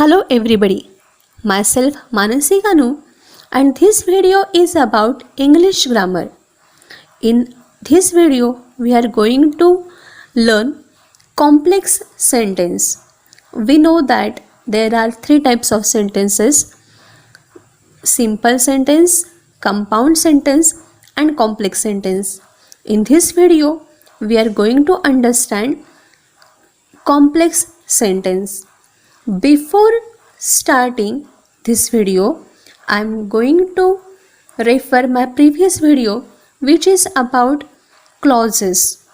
Hello everybody, myself Manasi Kanu and this video is about English grammar. In this video we are going to learn complex sentence. We know that there are three types of sentences: simple sentence, compound sentence and complex sentence. In this video we are going to understand complex sentence. Before starting this video, I am going to refer my previous video which is about clauses.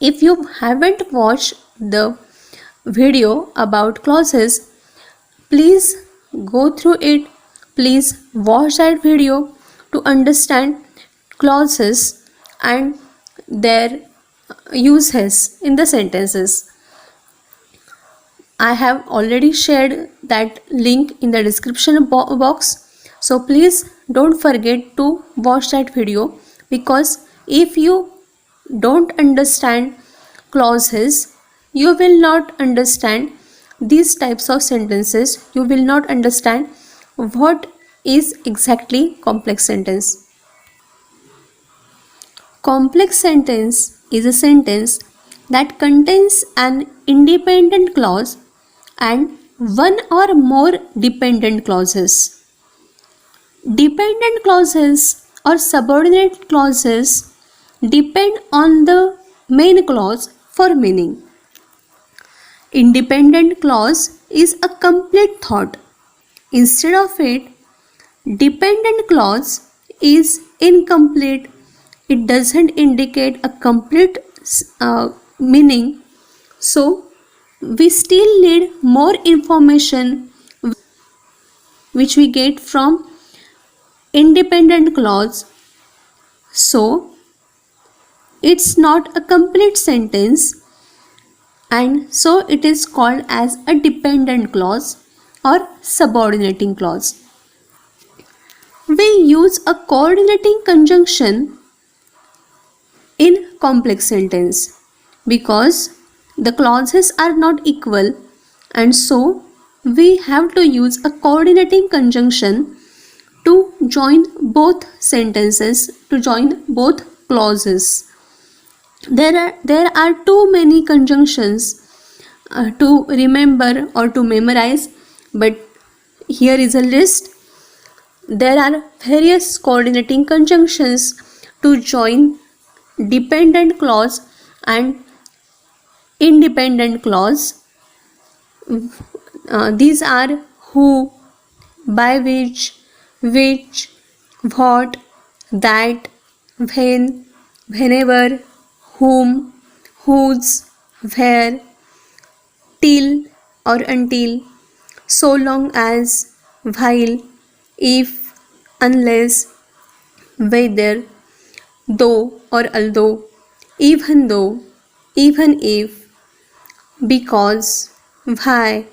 If you haven't watched the video about clauses, please go through it. Please watch that video to understand clauses and their uses in the sentences. I have already shared that link in the description box, so please don't forget to watch that video, because if you don't understand clauses, you will not understand these types of sentences. You will not understand what is exactly complex sentence. Complex sentence is a sentence that contains an independent clause and one or more dependent clauses. Dependent clauses or subordinate clauses depend on the main clause for meaning. Independent clause is a complete thought. Instead of it, dependent clause is incomplete. It doesn't indicate a complete meaning. So, we still need more information which we get from independent clause. So, it's not a complete sentence, and so it is called as a dependent clause or subordinating clause. We use a coordinating conjunction in complex sentence because the clauses are not equal, and so we have to use a coordinating conjunction to join both sentences, to join both clauses. There are too many conjunctions to remember or to memorize, but here is a list. There are various coordinating conjunctions to join dependent clause and independent clause. These are who, by which, what, that, when, whenever, whom, whose, where, till or until, so long as, while, if, unless, whether, though or although, even though, even if, because, why,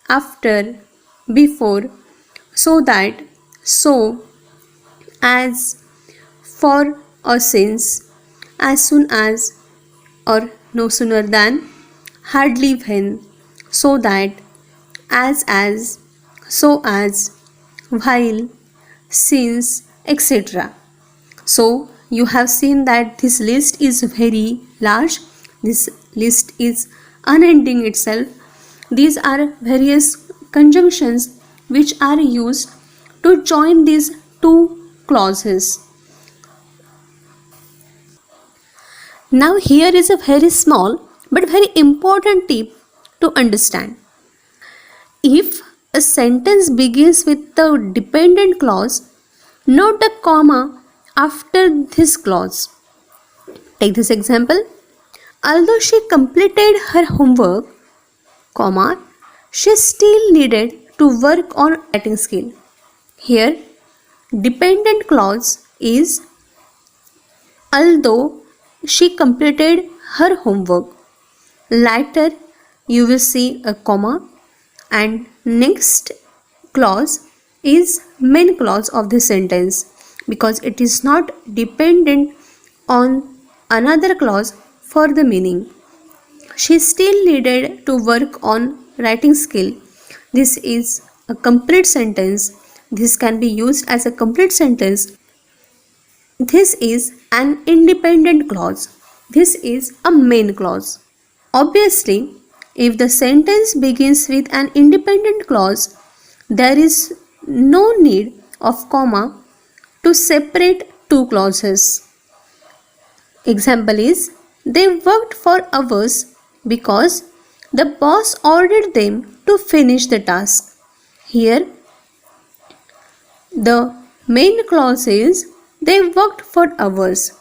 after, before, so that, so, as, for or since, as soon as or no sooner than, hardly when, so that, as, so as, while, since, etc. So you have seen that this list is very large. This list is unending itself. These are various conjunctions which are used to join these two clauses. Now here is a very small but very important tip to understand. If a sentence begins with the dependent clause, note the comma after this clause. Take this example. Although she completed her homework, comma, she still needed to work on writing skill. Here, dependent clause is although she completed her homework. Later, you will see a comma, and next clause is main clause of the sentence because it is not dependent on another clause for the meaning. She still needed to work on writing skill. This is a complete sentence. This can be used as a complete sentence. This is an independent clause. This is a main clause. Obviously, if the sentence begins with an independent clause, there is no need of comma to separate two clauses. Example is, they worked for hours because the boss ordered them to finish the task. Here, the main clause is, they worked for hours.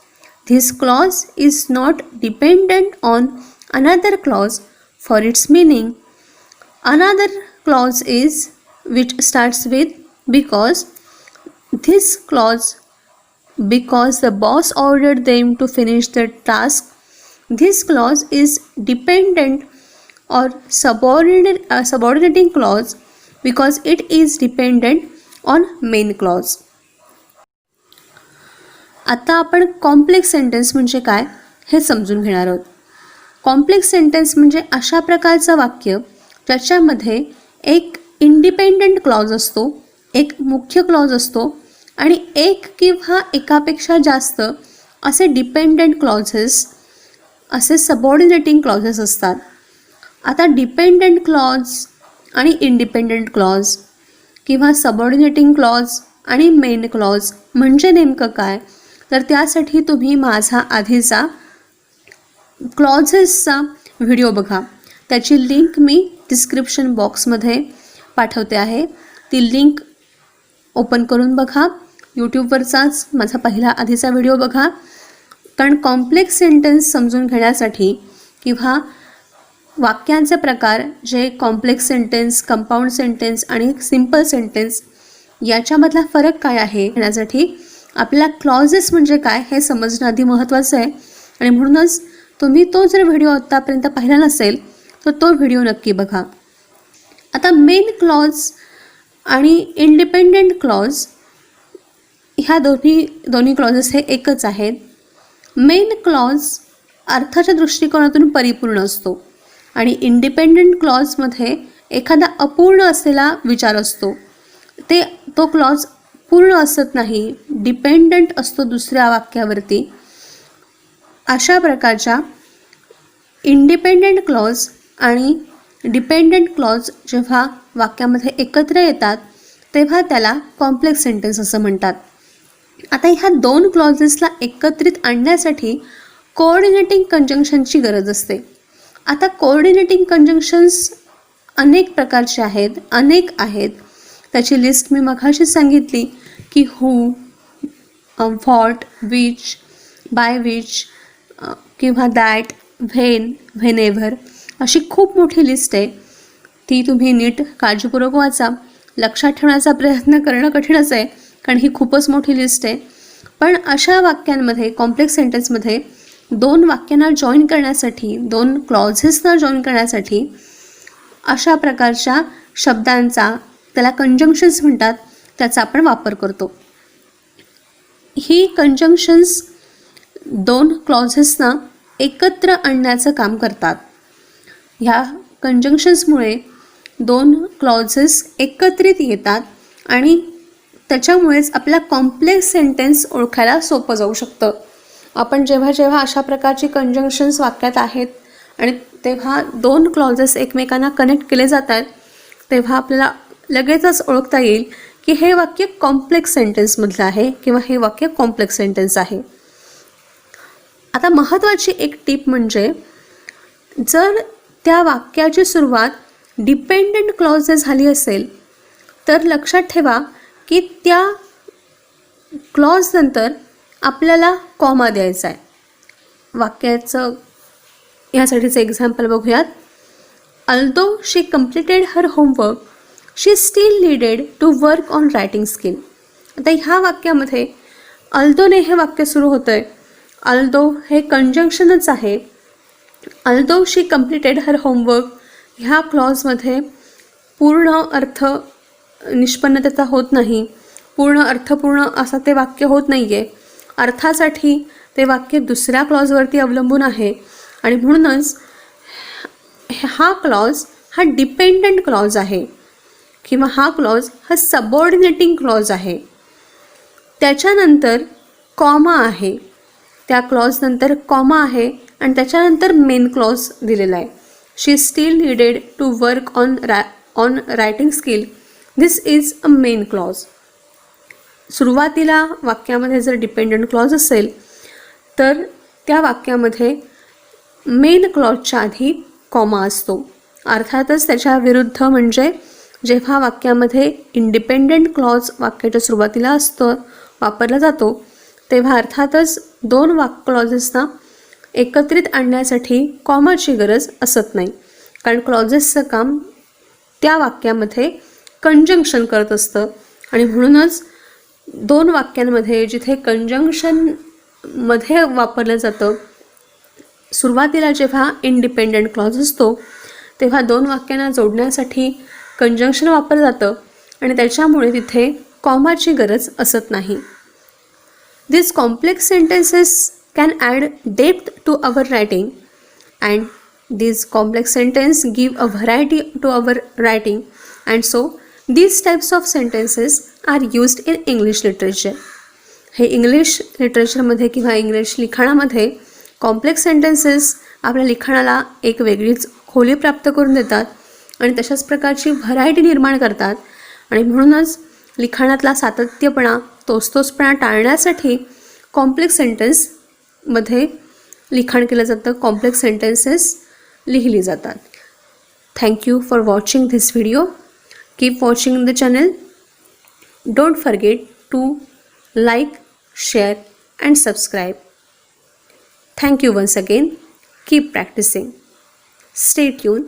This clause is not dependent on another clause for its meaning. Another clause is which starts with because. This clause, because the boss ordered them to finish the task, this clause is dependent or subordinating clause because it is dependent on main clause. आता आपण complex sentence म्हणजे काय हे समजून घेणार आहोत. Complex sentence म्हणजे अशा प्रकारचं वाक्य ज्याच्यामध्ये एक इंडिपेंडंट क्लॉज असतो, एक मुख्य क्लॉज असतो आणि एक किंवा एकापेक्षा जास्त असे डिपेंडंट क्लॉजेस, असे सबऑर्डिनेटिंग क्लॉजेस असतात. आता डिपेंडंट क्लॉज आणि इंडिपेंडंट क्लॉज किंवा सबऑर्डिनेटिंग क्लॉज आणि मेन क्लॉज म्हणजे नेमकं काय, तर त्यासाठी तुम्ही माझा आधीचा क्लॉजेसचा व्हिडिओ बघा. त्याची लिंक मी डिस्क्रिप्शन बॉक्समध्ये पाठवते आहे. ती लिंक ओपन करून बघा. यूट्यूबवरचाच माझा पहिला आधीचा व्हिडिओ बघा. कारण कॉम्प्लेक्स सेंटेन्स समजून घेण्यासाठी किंवा वाक्यांचे प्रकार जे कॉम्प्लेक्स सेंटेन्स, कंपाऊंड सेंटेन्स आणि सिम्पल सेंटेन्स याच्यामधला फरक काय आहे घेण्यासाठी आपल्याला क्लॉजेस म्हणजे काय हे समजणं आधी महत्त्वाचं आहे. आणि म्हणूनच तुम्ही तो जर व्हिडिओ आत्तापर्यंत पाहिला नसेल तर तो व्हिडिओ नक्की बघा. आता मेन क्लॉज आणि इंडिपेंडंट क्लॉज ह्या दोन्ही क्लॉजेस हे एकच आहेत. मेन क्लॉज अर्थाच्या दृष्टिकोनातून परिपूर्ण असतो आणि इंडिपेंडंट क्लॉजमध्ये एखादा अपूर्ण असलेला विचार असतो. तो क्लॉज पूर्ण असत नाही, डिपेंडंट असतो दुसऱ्या वाक्यावरती. अशा प्रकारच्या इंडिपेंडंट क्लॉज आणि डिपेंडंट क्लॉज जेव्हा वाक्यामध्ये एकत्र येतात तेव्हा त्याला कॉम्प्लेक्स सेंटेन्स असं म्हणतात. आता ह्या दोन क्लॉजेसला एकत्रित आणण्यासाठी कोऑर्डिनेटिंग कंजंक्शनची गरज असते. आता कोऑर्डिनेटिंग कंजंक्शन्स अनेक प्रकारचे आहेत, अनेक आहेत. त्याची लिस्ट मी मघाशी सांगितली की हू, व्हॉट, विच, बाय विच किंवा दॅट, व्हेन, व्हेनेव्हर अशी खूप मोठी लिस्ट आहे. ती तुम्ही नीट काळजीपूर्वक वाचा. लक्षात ठेवण्याचा प्रयत्न करणं कठीणच आहे कारण ही खूपच मोठी लिस्ट आहे. पण अशा वाक्यांमध्ये, कॉम्प्लेक्स सेंटेन्समध्ये दोन वाक्यांना जॉईन करण्यासाठी, दोन क्लॉजेसना जॉईन करण्यासाठी अशा प्रकारच्या शब्दांचा, त्याला कंजंक्शन्स म्हणतात, त्याचा आपण वापर करतो. ही कंजंक्शन्स दोन क्लॉजेसना एकत्र आणण्याचं काम करतात. ह्या कंजंक्शन्समुळे दोन क्लॉजेस एकत्रित येतात आणि त्याच्यामुळेच आपला कॉम्प्लेक्स सेंटेन्स ओळखायला सोपं जाऊ शकतं. आपण जेव्हा अशा प्रकारची कंजंक्शन्स वाक्यात आहेत आणि तेव्हा दोन क्लॉजेस एकमेकांना कनेक्ट केले जातात तेव्हा आपल्याला लगेचच ओळखता येईल की हे वाक्य कॉम्प्लेक्स सेंटेन्समधलं आहे किंवा हे वाक्य कॉम्प्लेक्स सेंटेन्स आहे. आता महत्त्वाची एक टिप म्हणजे जर त्या वाक्याची सुरुवात डिपेंडंट क्लॉजने झाली असेल तर लक्षात ठेवा की त्या क्लॉजनंतर आपल्याला कॉमा द्यायचा आहे. वाक्याचं यासाठीचं एक्झाम्पल बघूयात. Although she completed her homework she still needed to work on writing skill. आता ह्या वाक्यामध्ये अल्दोने हे वाक्य सुरू होतं आहे. अल्दो हे कंजंक्शनच आहे. Although she completed her homework ह्या क्लॉजमध्ये पूर्ण अर्थ निष्पन्न त्याचा होत नाही, पूर्ण अर्थपूर्ण असं ते वाक्य होत नाही आहे. अर्थासाठी ते वाक्य दुसऱ्या क्लॉजवरती अवलंबून आहे आणि म्हणूनच हा क्लॉज हा डिपेंडंट क्लॉज आहे. किंवा हा क्लॉज हा सबऑर्डिनेटिंग क्लॉज आहे. त्याच्यानंतर कॉमा आहे, त्या क्लॉजनंतर कॉमा आहे आणि त्याच्यानंतर मेन क्लॉज दिलेला आहे. She still needed to work on writing skill. This is a main clause. सुरुवातीला वाक्यामध्ये जर डिपेंडंट क्लॉज असेल तर त्या वाक्यामध्ये मेन क्लॉजच्या आधी कॉमा असतो. अर्थातच त्याच्या विरुद्ध म्हणजे जेव्हा वाक्यामध्ये इंडिपेंडंट क्लॉज वाक्याच्या सुरुवातीला असतो वापरला जातो तेव्हा अर्थातच दोन क्लॉजेसना एकत्रित आणण्यासाठी कॉमाची गरज असत नाही, कारण क्लॉजेसचं काम त्या वाक्यामध्ये कंजंक्शन करत असतं. आणि म्हणूनच दोन वाक्यांमध्ये जिथे कंजंक्शनमध्ये वापरलं जातं, सुरुवातीला जेव्हा इंडिपेंडंट क्लॉज असतो तेव्हा दोन वाक्यांना जोडण्यासाठी कंजंक्शन वापरलं जातं आणि त्याच्यामुळे तिथे कॉमाची गरज असत नाही. These complex sentences can add depth to our writing, and these complex sentences give a variety to our writing, and so these types of sentences are used in English literature. हे English लिटरेचरमध्ये किंवा English लिखाणामध्ये complex sentences आपल्या लिखाणाला एक वेगळीच खोली प्राप्त करून देतात आणि तशाच प्रकारची व्हरायटी निर्माण करतात. आणि म्हणूनच लिखाणातला सातत्यपणा तोचपणा टाळण्यासाठी कॉम्प्लेक्स सेंटेन्समध्ये लिखाण केलं जातं, कॉम्प्लेक्स सेंटेन्सेस लिहिली जातात. Thank you for watching this video. Keep watching the channel. Don't forget to like, share and subscribe. Thank you once again. Keep practising. Stay tune.